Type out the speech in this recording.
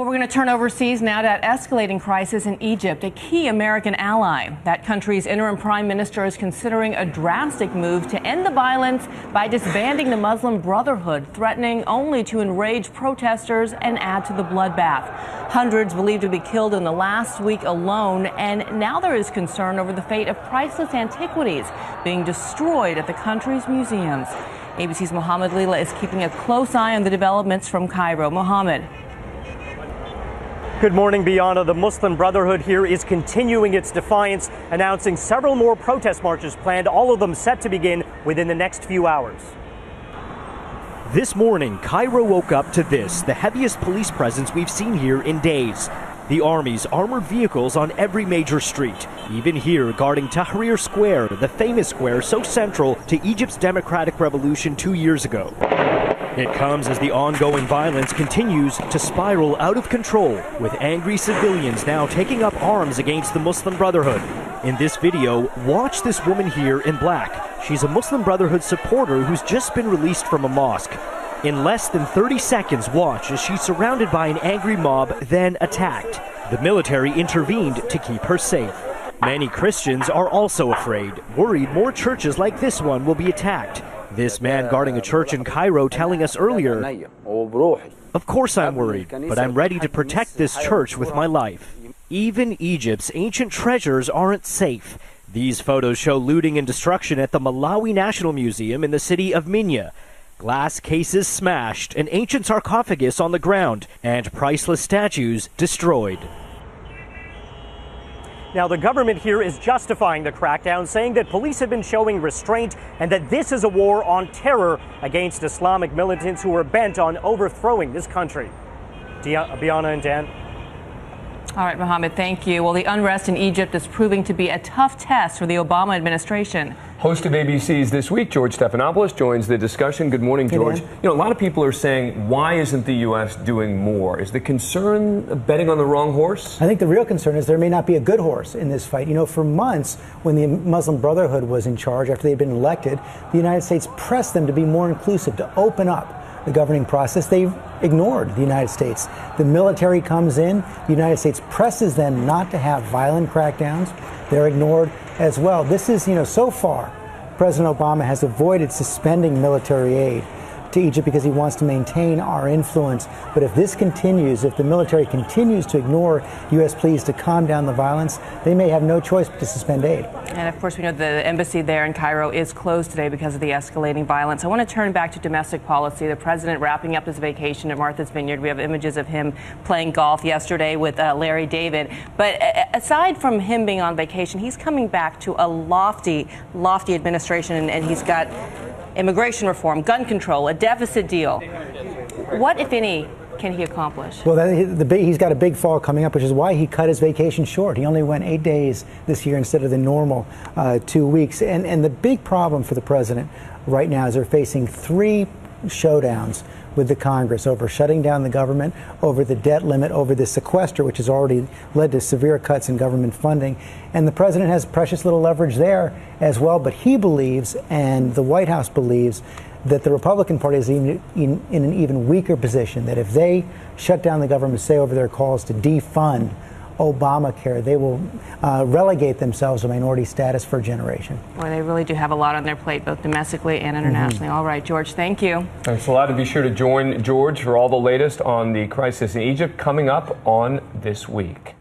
Well, we're going to turn overseas now to that escalating crisis in Egypt, a key American ally. That country's interim prime minister is considering a drastic move to end the violence by disbanding the Muslim Brotherhood, threatening only to enrage protesters and add to the bloodbath. Hundreds believed to be killed in the last week alone, and now there is concern over the fate of priceless antiquities being destroyed at the country's museums. ABC's Mohammed Lila is keeping a close eye on the developments from Cairo. Mohammed. Good morning, Biana. The Muslim Brotherhood here is continuing its defiance, announcing several more protest marches planned, all of them set to begin within the next few hours. This morning, Cairo woke up to this, the heaviest police presence we've seen here in days. The army's armored vehicles on every major street, even here guarding Tahrir Square, the famous square so central to Egypt's democratic revolution 2 years ago. It comes as the ongoing violence continues to spiral out of control, with angry civilians now taking up arms against the Muslim Brotherhood. In this video, watch this woman here in black. She's a Muslim Brotherhood supporter who's just been released from a mosque. In less than 30 seconds, watch as she's surrounded by an angry mob, then attacked. The military intervened to keep her safe. Many Christians are also afraid, worried more churches like this one will be attacked. This man guarding a church in Cairo telling us earlier, "Of course I'm worried, but I'm ready to protect this church with my life." Even Egypt's ancient treasures aren't safe. These photos show looting and destruction at the Malawi National Museum in the city of Minya. Glass cases smashed, an ancient sarcophagus on the ground, and priceless statues destroyed. Now, the government here is justifying the crackdown, saying that police have been showing restraint and that this is a war on terror against Islamic militants who are bent on overthrowing this country. Biana and Dan. All right, Mohammed, thank you. Well, the unrest in Egypt is proving to be a tough test for the Obama administration. Host of ABC's This Week, George Stephanopoulos, joins the discussion. Good morning, George. You know, a lot of people are saying, why isn't the U.S. doing more? Is the concern betting on the wrong horse? I think the real concern is there may not be a good horse in this fight. You know, for months, when the Muslim Brotherhood was in charge, after they'd been elected, the United States pressed them to be more inclusive, to open up the governing process. They've ignored the United States. The military comes in, the United States presses them not to have violent crackdowns. They're ignored as well. This is, you know, so far, President Obama has avoided suspending military aid to Egypt because he wants to maintain our influence. But if this continues, if the military continues to ignore U.S. pleas to calm down the violence, they may have no choice but to suspend aid. And of course, we know the embassy there in Cairo is closed today because of the escalating violence. I want to turn back to domestic policy. The president wrapping up his vacation at Martha's Vineyard. We have images of him playing golf yesterday with Larry David. But aside from him being on vacation, he's coming back to a lofty administration, and he's got immigration reform, gun control, a deficit deal. What, if any, can he accomplish? Well, he's got a big fall coming up, which is why he cut his vacation short. He only went 8 days this year instead of the normal 2 weeks. And the big problem for the president right now is they're facing 3 showdowns with the Congress over shutting down the government, over the debt limit, over the sequester, which has already led to severe cuts in government funding. And the president has precious little leverage there as well. But he believes, and the White House believes, that the Republican Party is in an even weaker position, that if they shut down the government, say over their calls to defund Obamacare, they will relegate themselves to minority status for a generation. Boy, they really do have a lot on their plate, both domestically and internationally. All right, George, thank you. Thanks a lot. To be sure to join George for all the latest on the crisis in Egypt coming up on This Week.